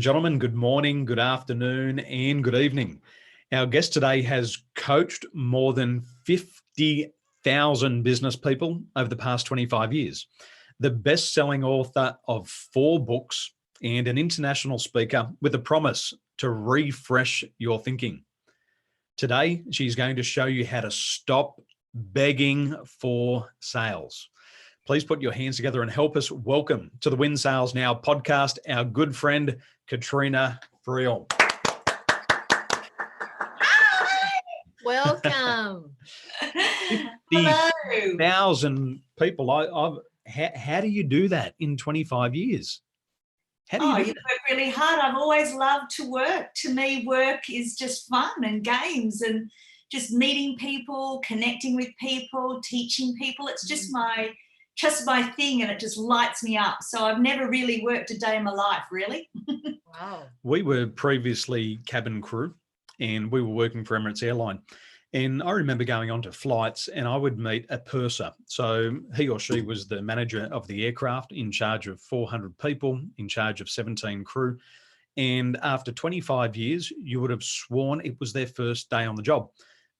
and gentlemen, good morning, good afternoon, and good evening. Our guest today has coached more than 50,000 business people over the past 25 years. The best-selling author of 4 books and an international speaker with a promise to refresh your thinking. Today, she's going to show you how to stop begging for sales. Please put your hands together and help us welcome to the Win Sales Now podcast, our good friend, Katrina Friel. Hi. Welcome. 50,000 people. How do you do that in 25 years? You work really hard. I've always loved to work. To me, work is just fun and games and just meeting people, connecting with people, teaching people. It's just my thing, and it just lights me up. So I've never really worked a day in my life, really. Wow. We were previously cabin crew and we were working for Emirates Airline. And I remember going on to flights and I would meet a purser. So he or she was the manager of the aircraft, in charge of 400 people, in charge of 17 crew. And after 25 years, you would have sworn it was their first day on the job.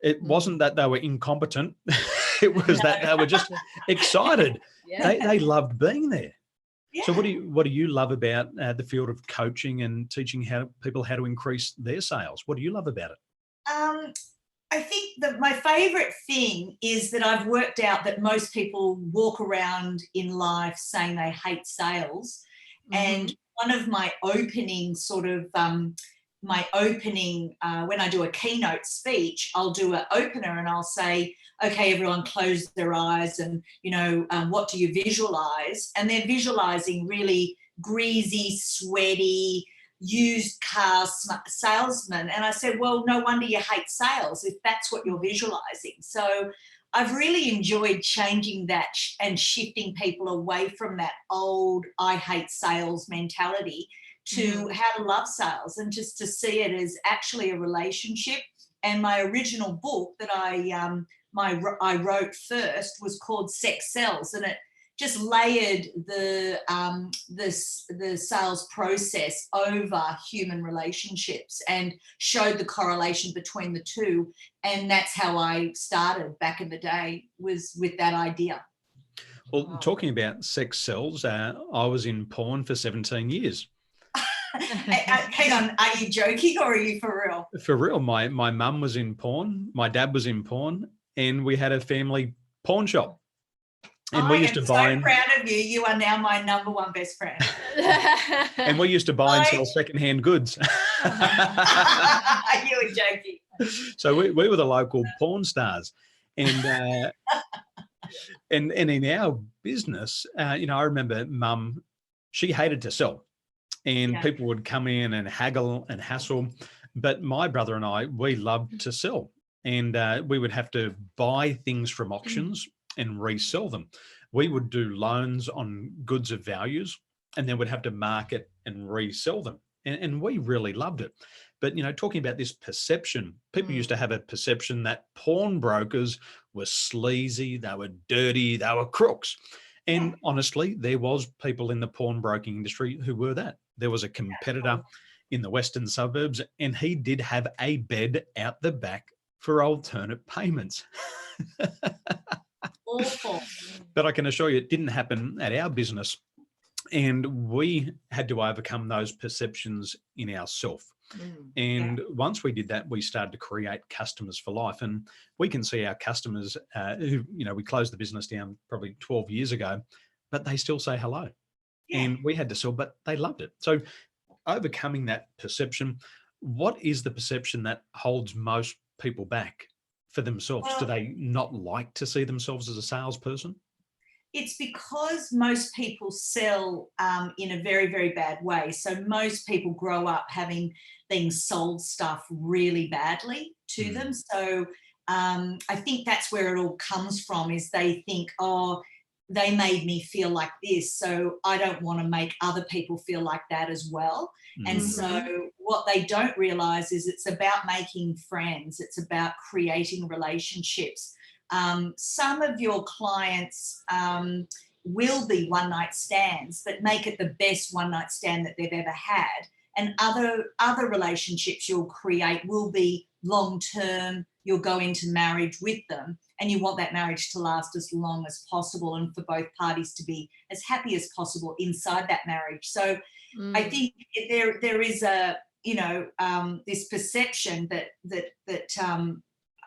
It wasn't that they were incompetent. It was that they were just excited. Yeah. They loved being there. Yeah. So what do you love about the field of coaching and teaching people how to increase their sales? What do you love about it? I think that my favorite thing is that I've worked out that most people walk around in life saying they hate sales. And one of my opening when I do a keynote speech, I'll do an opener and I'll say, okay, everyone close their eyes and, what do you visualize? And they're visualizing really greasy, sweaty, used car salesman. And I said, well, no wonder you hate sales if that's what you're visualizing. So I've really enjoyed changing that and shifting people away from that old I hate sales mentality to how to love sales and just to see it as actually a relationship. And my original book that I wrote first was called Sex Sells, and it just layered the sales process over human relationships and showed the correlation between the two. And that's how I started back in the day, was with that idea. Well, talking about sex sells, I was in porn for 17 years. Hang on, are you joking or are you for real? For real. My mum was in porn, my dad was in porn, and we had a family pawn shop. And we used to buy. I'm so proud of you. You are now my number one best friend. And we used to buy and sell secondhand goods. You were joking. So we were the local porn stars, and and in our business, I remember Mum, she hated to sell. And people would come in and haggle and hassle. But my brother and I, we loved to sell. And we would have to buy things from auctions and resell them. We would do loans on goods of values and then would have to market and resell them. And we really loved it. But, talking about this perception, people used to have a perception that pawnbrokers were sleazy, they were dirty, they were crooks. And honestly, there was people in the pawnbroking industry who were that. There was a competitor in the western suburbs, and he did have a bed out the back for alternate payments. Awful. But I can assure you it didn't happen at our business. And we had to overcome those perceptions in ourselves. And once we did that, we started to create customers for life. And we can see our customers who, we closed the business down probably 12 years ago, but they still say hello. And we had to sell, but they loved it. So overcoming that perception, what is the perception that holds most people back for themselves? Do they not like to see themselves as a salesperson? It's because most people sell in a very, very bad way. So most people grow up having been sold stuff really badly to them. So I think that's where it all comes from, is they think, oh, they made me feel like this, so I don't want to make other people feel like that as well. And so what they don't realize is it's about making friends. It's about creating relationships. Some of your clients will be one-night stands, but make it the best one-night stand that they've ever had. and other relationships you'll create will be long-term. You'll go into marriage with them, and you want that marriage to last as long as possible and for both parties to be as happy as possible inside that marriage. So I think there is a, this perception that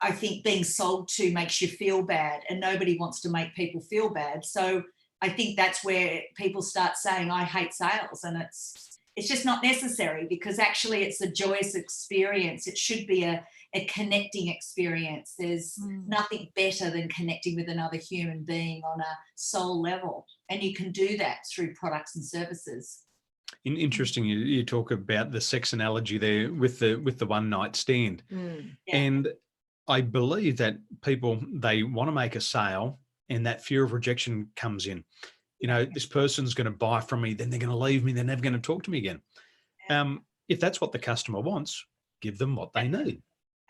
I think being sold to makes you feel bad, and nobody wants to make people feel bad. So I think that's where people start saying, I hate sales, and it's just not necessary, because actually it's a joyous experience. It should be a connecting experience. There's nothing better than connecting with another human being on a soul level, and you can do that through products and services. Interesting. You talk about the sex analogy there with the one night stand, and I believe that people, they want to make a sale, and that fear of rejection comes in. This person's going to buy from me, then they're going to leave me, they're never going to talk to me again. If that's what the customer wants, give them what they need.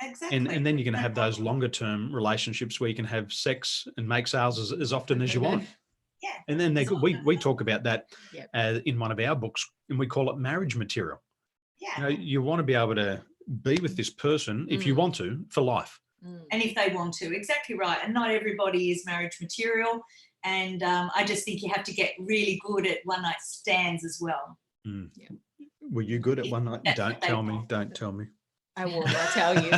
Exactly. And then you're going to have those longer term relationships where you can have sex and make sales as often as you want. Yeah. And then we talk about that in one of our books, and we call it marriage material. Yeah. You want to be able to be with this person, if you want to, for life. And if they want to, exactly right. And not everybody is marriage material. And I just think you have to get really good at one night stands as well. Yeah. Were you good at one night? Don't tell me. I will. I'll tell you.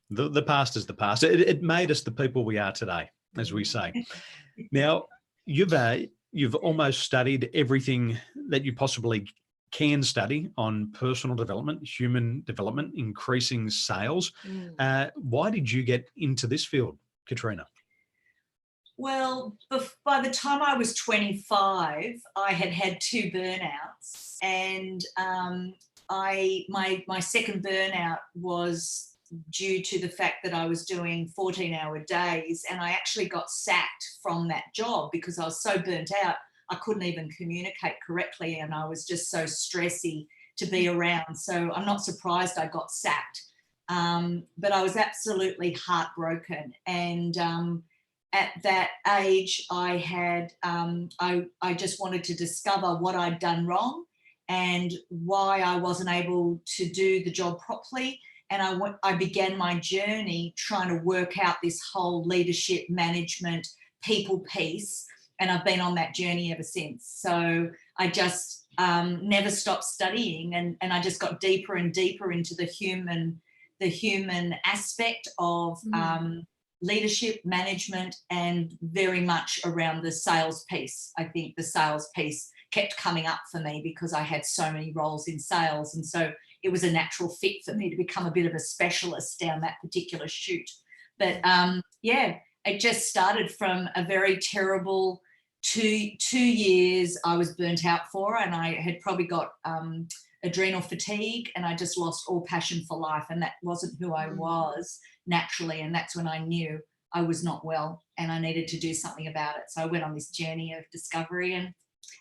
The past is the past. It made us the people we are today, as we say. Now, you've almost studied everything that you possibly can study on personal development, human development, increasing sales. Why did you get into this field, Katrina? Well, by the time I was 25, I had 2 burnouts, and my second burnout was due to the fact that I was doing 14-hour days, and I actually got sacked from that job because I was so burnt out. I couldn't even communicate correctly, and I was just so stressy to be around. So I'm not surprised I got sacked. But I was absolutely heartbroken. And at that age, I had I just wanted to discover what I'd done wrong and why I wasn't able to do the job properly. And I began my journey trying to work out this whole leadership, management, people piece. And I've been on that journey ever since. So I just never stopped studying, and I just got deeper and deeper into the human aspect of leadership, management, and very much around the sales piece. I think the sales piece kept coming up for me because I had so many roles in sales. And so it was a natural fit for me to become a bit of a specialist down that particular chute. But it just started from a very terrible 2 years I was burnt out for, and I had probably got adrenal fatigue, and I just lost all passion for life, and that wasn't who I was naturally. And that's when I knew I was not well and I needed to do something about it. So I went on this journey of discovery, and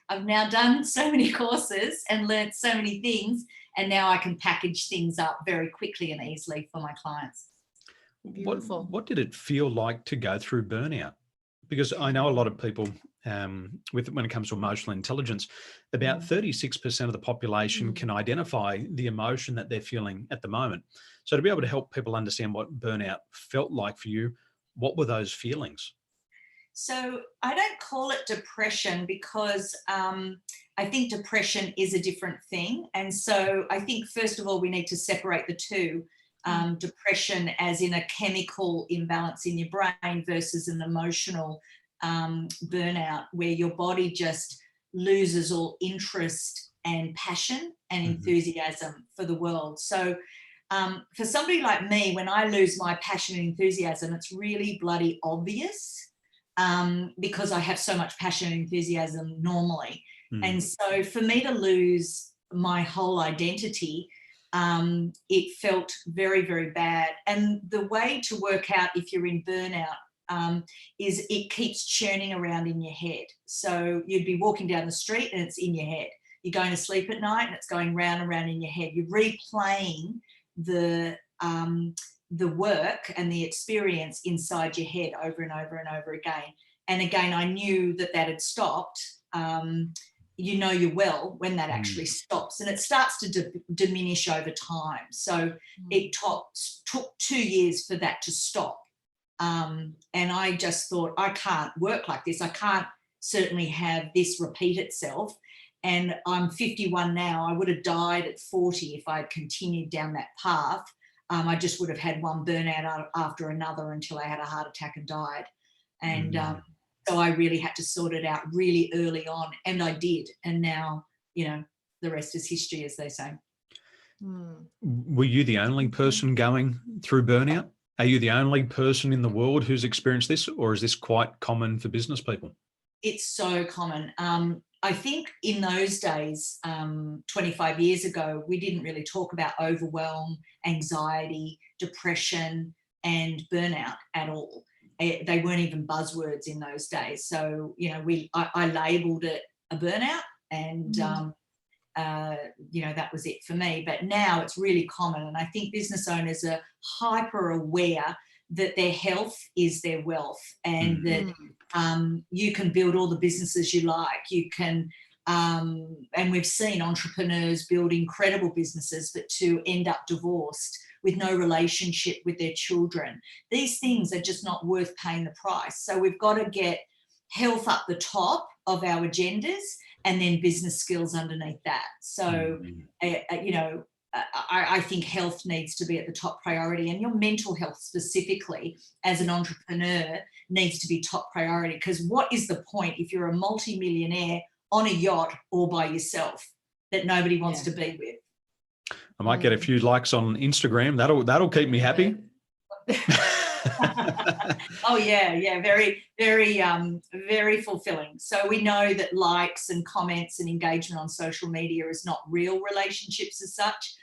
I've now done so many courses and learnt so many things, and now I can package things up very quickly and easily for my clients. Beautiful. What did it feel like to go through burnout? Because I know a lot of people when it comes to emotional intelligence, about 36% of the population can identify the emotion that they're feeling at the moment. So to be able to help people understand what burnout felt like for you, what were those feelings? So I don't call it depression because I think depression is a different thing. And so I think, first of all, we need to separate the two. Depression as in a chemical imbalance in your brain versus an emotional burnout where your body just loses all interest and passion and enthusiasm for the world. So for somebody like me, when I lose my passion and enthusiasm, it's really bloody obvious because I have so much passion and enthusiasm normally. And so for me to lose my whole identity, it felt very, very bad. And the way to work out if you're in burnout is it keeps churning around in your head. So you'd be walking down the street and it's in your head. You're going to sleep at night and it's going round and round in your head. You're replaying the work and the experience inside your head over and over and over again. And again, I knew that had stopped. you know you're well when that actually stops, and it starts to diminish over time. So it took 2 years for that to stop. And I just thought, I can't work like this. I can't certainly have this repeat itself. And I'm 51 now. I would have died at 40 if I had continued down that path. I just would have had one burnout after another until I had a heart attack and died. And so I really had to sort it out really early on, and I did. And now, you know, the rest is history, as they say. Were you the only person going through burnout? Are you the only person in the world who's experienced this, or is this quite common for business people? It's so common. I think in those days, 25 years ago, we didn't really talk about overwhelm, anxiety, depression, and burnout at all. They weren't even buzzwords in those days. So, you know, I labeled it a burnout, and, you know, that was it for me. But now it's really common. And I think business owners are hyper aware that their health is their wealth, and that you can build all the businesses you like. You can, and we've seen entrepreneurs build incredible businesses, but to end up divorced with no relationship with their children. These things are just not worth paying the price. So we've got to get health up the top of our agendas, and then business skills underneath that. So, you know, I think health needs to be at the top priority, and your mental health specifically as an entrepreneur needs to be top priority, because what is the point if you're a multi-millionaire on a yacht all by yourself that nobody wants to be with? I might get a few likes on Instagram. That'll keep me happy. Oh yeah, very, very, very fulfilling. So we know that likes and comments and engagement on social media is not real relationships as such.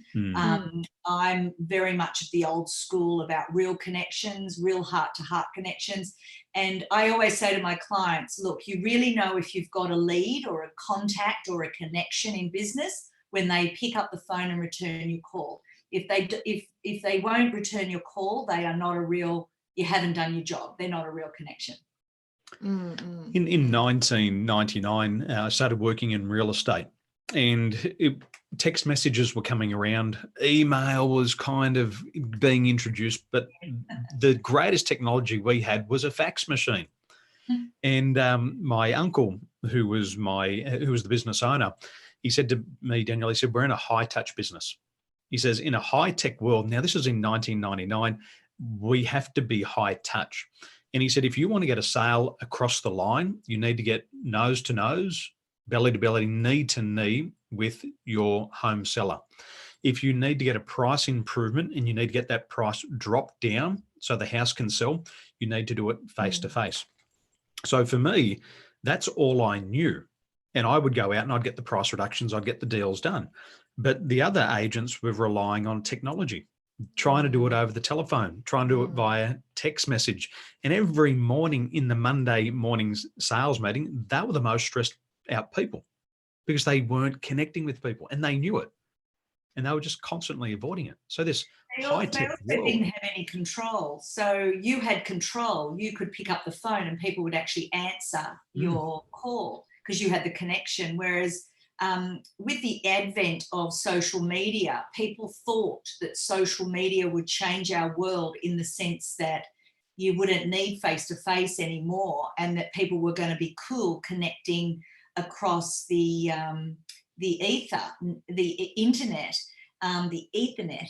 I'm very much of the old school about real connections, real heart-to-heart connections. And I always say to my clients, look, you really know if you've got a lead or a contact or a connection in business when they pick up the phone and return your call. If they won't return your call, they are not a real, you haven't done your job. They're not a real connection. In 1999, I started working in real estate, and text messages were coming around. Email was kind of being introduced, but the greatest technology we had was a fax machine. And my uncle, who was the business owner, he said to me, Daniel, he said, we're in a high touch business. He says, in a high tech world, now this is in 1999, we have to be high touch. And he said, if you want to get a sale across the line, you need to get nose to nose, belly to belly, knee to knee with your home seller. If you need to get a price improvement and you need to get that price dropped down so the house can sell, you need to do it face to face. So for me, that's all I knew. And I would go out and I'd get the price reductions, I'd get the deals done. But the other agents were relying on technology, trying to do it over the telephone, trying to do it via text message. And every morning in the Monday morning's sales meeting, they were the most stressed out people because they weren't connecting with people, and they knew it. And they were just constantly avoiding it. So this high-tech world, they didn't have any control. So you had control. You could pick up the phone and people would actually answer your call because you had the connection. Whereas with the advent of social media, people thought that social media would change our world in the sense that you wouldn't need face-to-face anymore, and that people were going to be cool connecting across the ether, the internet, the Ethernet.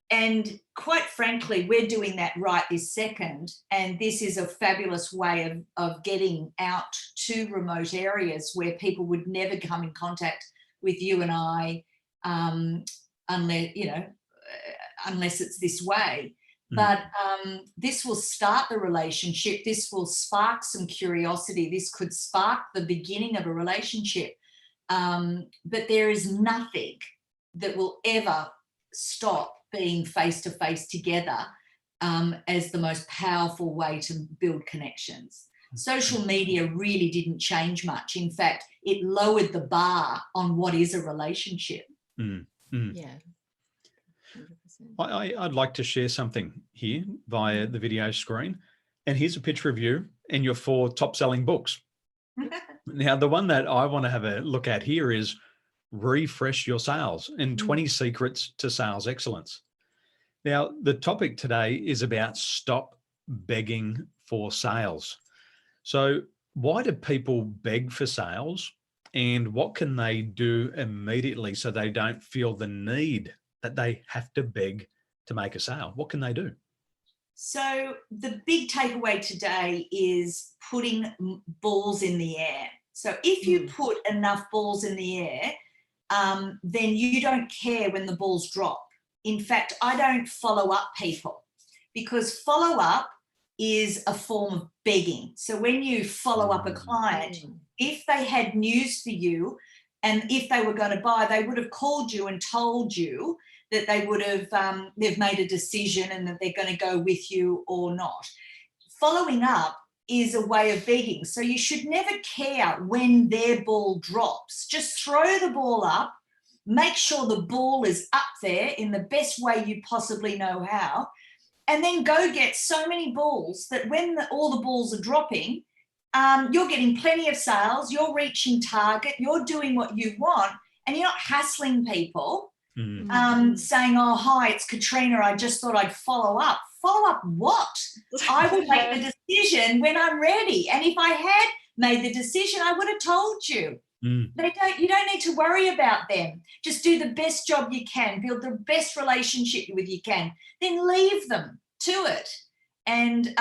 And quite frankly, we're doing that right this second. And this is a fabulous way of getting out to remote areas where people would never come in contact with you and I, unless it's this way. But this will start the relationship. This will spark some curiosity. This could spark the beginning of a relationship. But there is nothing that will ever stop being face-to-face together as the most powerful way to build connections. Social media really didn't change much. In fact, it lowered the bar on what is a relationship. Yeah. 100%. I'd like to share something here via the video screen. And here's a picture of you and your 4 top-selling books. Now, the one that I want to have a look at here is refresh your sales and 20 secrets to sales excellence. Now, the topic today is about stop begging for sales. So why do people beg for sales, and what can they do immediately so they don't feel the need that they have to beg to make a sale? What can they do? So the big takeaway today is putting balls in the air. So if you put enough balls in the air, then you don't care when the balls drop. In fact, I don't follow up people, because follow up is a form of begging. So when you follow up a client, if they had news for you and if they were going to buy, they would have called you and told you that they would have, they've made a decision and that they're going to go with you or not. Following up is a way of begging. So you should never care when their ball drops. Just throw the ball up, make sure the ball is up there in the best way you possibly know how, and then go get so many balls that when all the balls are dropping, you're getting plenty of sales, you're reaching target, you're doing what you want, and you're not hassling people saying, oh, hi, it's Katrina, I just thought I'd follow up. Follow up what? I will make the decision when I'm ready. And if I had made the decision, I would have told you. You don't need to worry about them. Just do the best job you can, build the best relationship with you can, then leave them to it. And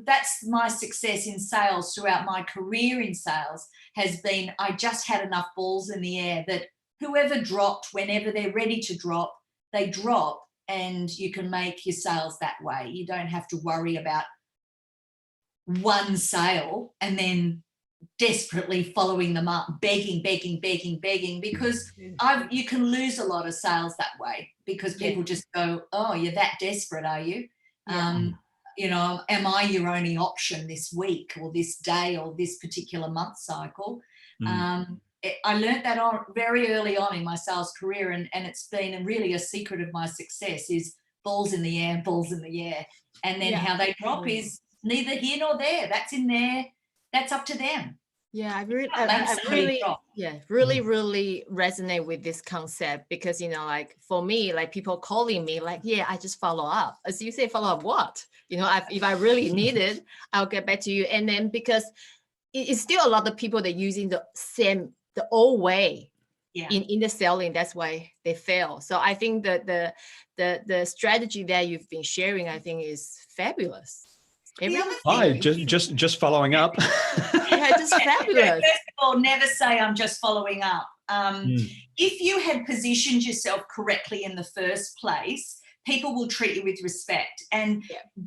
that's my success in sales throughout my career in sales has been, I just had enough balls in the air that whoever dropped, whenever they're ready to drop, they drop, and you can make your sales that way. You don't have to worry about one sale and then desperately following them up, begging, because you can lose a lot of sales that way, because people just go, oh, you're that desperate, are you? You know, am I your only option this week or this day or this particular month cycle? I learned that very early on in my sales career, and it's been really a secret of my success is balls in the air, and then how they drop is neither here nor there. That's in there. That's up to them. Yeah, I really resonate with this concept, because, you know, like for me, like people calling me like, yeah, I just follow up. As you say, follow up what? You know, if I really need it, I'll get back to you. And then because it's still a lot of people that are using the old way in the selling, that's why they fail. So I think that the strategy that you've been sharing, I think, is fabulous. Hi, just following up. Yeah, just fabulous. First of all, never say I'm just following up. If you had positioned yourself correctly in the first place, people will treat you with respect. And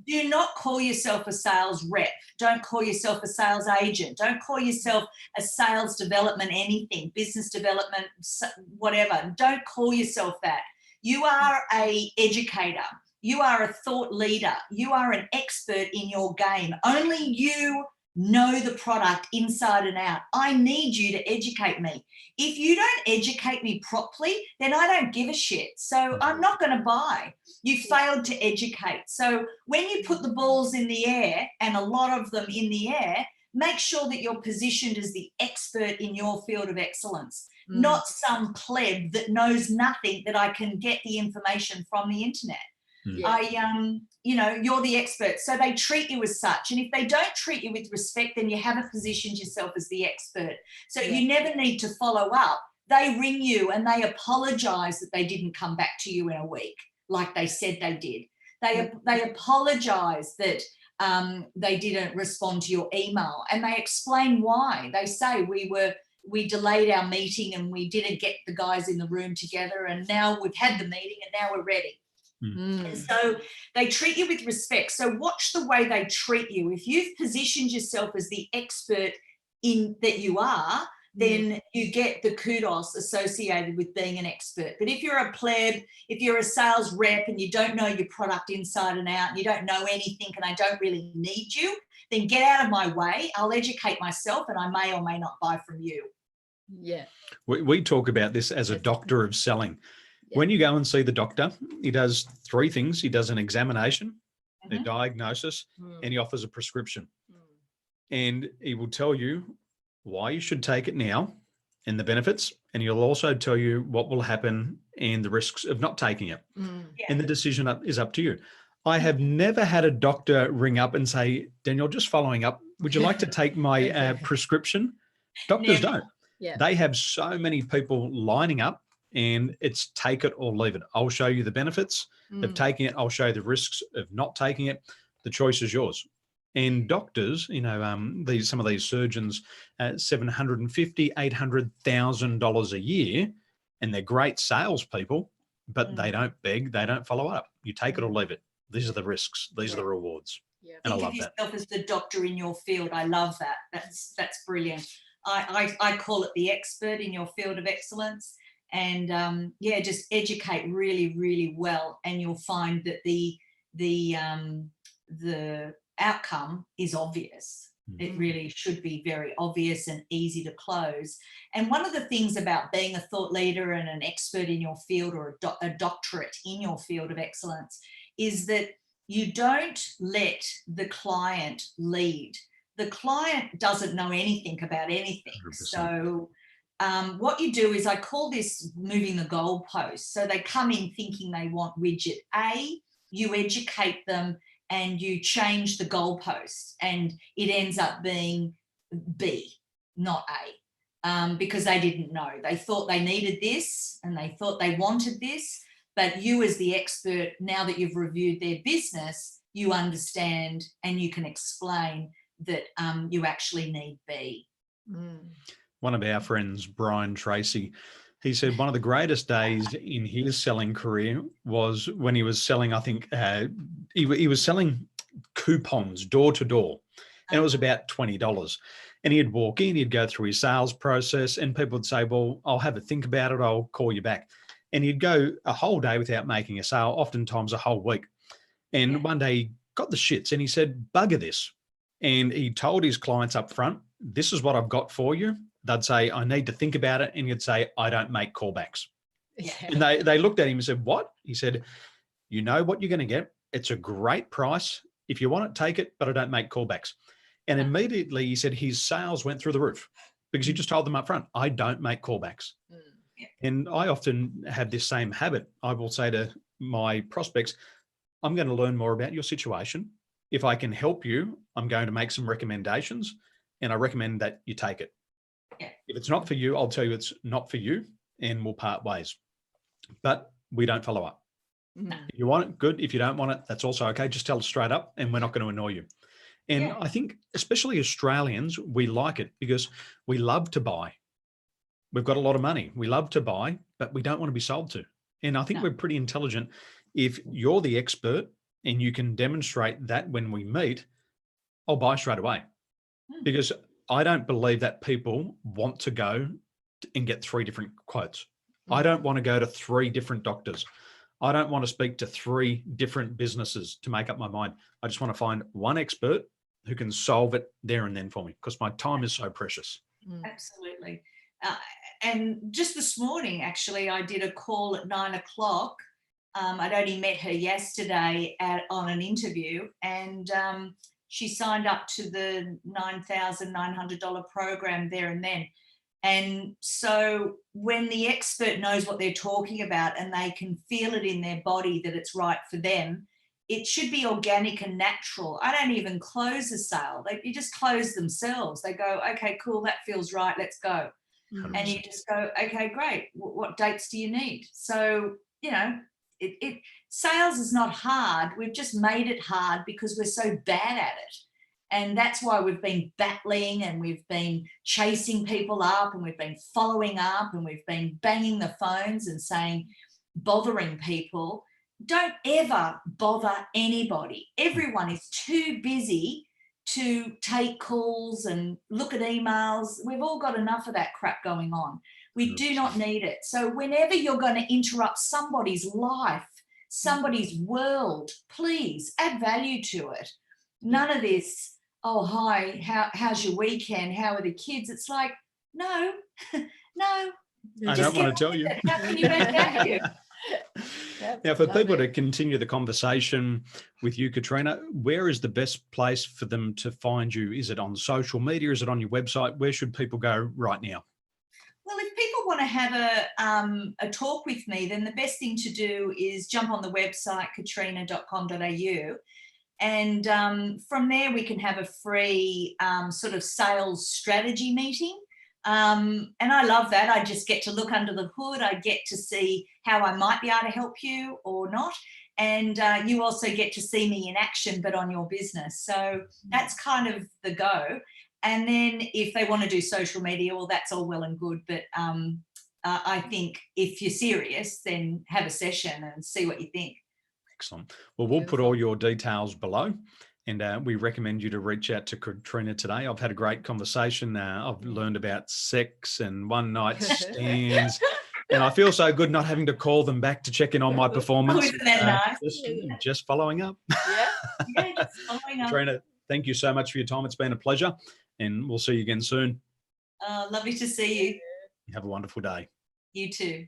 do not call yourself a sales rep. Don't call yourself a sales agent. Don't call yourself a sales development anything, business development, whatever. Don't call yourself that. You are an educator. You are a thought leader. You are an expert in your game. Only you know the product inside and out. I need you to educate me. If you don't educate me properly, then I don't give a shit. So I'm not going to buy. You failed to educate. So when you put the balls in the air, and a lot of them in the air, make sure that you're positioned as the expert in your field of excellence, not some pleb that knows nothing that I can get the information from the internet. You know, you're the expert. So they treat you as such. And if they don't treat you with respect, then you haven't positioned yourself as the expert. So you never need to follow up. They ring you and they apologize that they didn't come back to you in a week, like they said they did. They apologize that they didn't respond to your email, and they explain why. They say we delayed our meeting and we didn't get the guys in the room together, and now we've had the meeting and now we're ready. And so they treat you with respect. So watch the way they treat you. If you've positioned yourself as the expert in that you are, then you get the kudos associated with being an expert. But if you're a pleb, if you're a sales rep and you don't know your product inside and out, and you don't know anything and I don't really need you, then get out of my way. I'll educate myself and I may or may not buy from you. Yeah. We talk about this as a doctor of selling. When you go and see the doctor, he does three things. He does an examination, a diagnosis, and he offers a prescription. And he will tell you why you should take it now and the benefits, and he'll also tell you what will happen and the risks of not taking it. And the decision is up to you. I have never had a doctor ring up and say, Daniel, just following up, would you like to take my prescription? Doctors don't. Yeah. They have so many people lining up, and it's take it or leave it. I'll show you the benefits of taking it. I'll show you the risks of not taking it. The choice is yours. And doctors, you know, some of these surgeons, $750,000, $800,000 a year, and they're great salespeople, but they don't beg, they don't follow up. You take it or leave it. These are the risks. These are the rewards. Yeah. And Think I of love that. yourself as the doctor in your field. I love that. That's brilliant. I call it the expert in your field of excellence. And just educate really, really well, and you'll find that the outcome is obvious. It really should be very obvious and easy to close. And one of the things about being a thought leader and an expert in your field, or a doctorate in your field of excellence, is that you don't let the client lead. The client doesn't know anything about anything. 100%. So what you do is, I call this moving the goalpost. So they come in thinking they want widget A, you educate them and you change the goalpost, and it ends up being B, not A, because they didn't know. They thought they needed this and they thought they wanted this, but you as the expert, now that you've reviewed their business, you understand and you can explain that you actually need B. One of our friends, Brian Tracy, he said one of the greatest days in his selling career was when he was selling, I think he was selling coupons door to door, and it was about $20. And he'd walk in, he'd go through his sales process, and people would say, well, I'll have a think about it, I'll call you back. And he'd go a whole day without making a sale, oftentimes a whole week. And one day he got the shits and he said, bugger this. And he told his clients up front, this is what I've got for you. They'd say, I need to think about it. And he'd say, I don't make callbacks. Yeah. And they looked at him and said, what? He said, you know what you're going to get. It's a great price. If you want it, take it, but I don't make callbacks. And immediately he said his sales went through the roof because he just told them up front, I don't make callbacks. And I often have this same habit. I will say to my prospects, I'm going to learn more about your situation. If I can help you, I'm going to make some recommendations, and I recommend that you take it. If it's not for you, I'll tell you it's not for you, and we'll part ways. But we don't follow up. If you want it, good. If you don't want it, that's also okay. Just tell us straight up, and we're not going to annoy you. And I think especially Australians, we like it because we love to buy. We've got a lot of money. We love to buy, but we don't want to be sold to. And I think we're pretty intelligent. If you're the expert and you can demonstrate that when we meet, I'll buy straight away. Because I don't believe that people want to go and get 3 different quotes. I don't want to go to 3 different doctors. I don't want to speak to 3 different businesses to make up my mind. I just want to find one expert who can solve it there and then for me, because my time is so precious. Absolutely. And just this morning, actually, I did a call at 9 o'clock. I'd only met her yesterday on an interview, and she signed up to the $9,900 program there and then. And so when the expert knows what they're talking about and they can feel it in their body that it's right for them, it should be organic and natural. I don't even close a sale. You just close themselves. They go, okay, cool, that feels right, let's go. 100%. And you just go, okay, great. What dates do you need? So, you know, sales is not hard. We've just made it hard because we're so bad at it. And that's why we've been battling, and we've been chasing people up, and we've been following up, and we've been banging the phones and saying, bothering people. Don't ever bother anybody. Everyone is too busy to take calls and look at emails. We've all got enough of that crap going on. We do not need it. So whenever you're going to interrupt somebody's life, somebody's world, please add value to it. None of this, oh, hi, how's your weekend? How are the kids? It's like, no, no. I don't want to tell you. How can you add value? Now, for Love people to it. continue the conversation with you, Katrina, where is the best place for them to find you? Is it on social media? Is it on your website? Where should people go right now? Well, if people want to have a talk with me, then the best thing to do is jump on the website, katrina.com.au. And from there, we can have a free sort of sales strategy meeting. And I love that. I just get to look under the hood. I get to see how I might be able to help you or not. And you also get to see me in action, but on your business. So that's kind of the go. And then if they want to do social media, well, that's all well and good. But I think if you're serious, then have a session and see what you think. Excellent. Well, we'll put all your details below, and we recommend you to reach out to Katrina today. I've had a great conversation. I've learned about sex and one night stands, and I feel so good not having to call them back to check in on my performance. Isn't that nice? Just following up. Yeah, just following up. Katrina, thank you so much for your time. It's been a pleasure, and we'll see you again soon. Lovely to see you. Have a wonderful day. You too.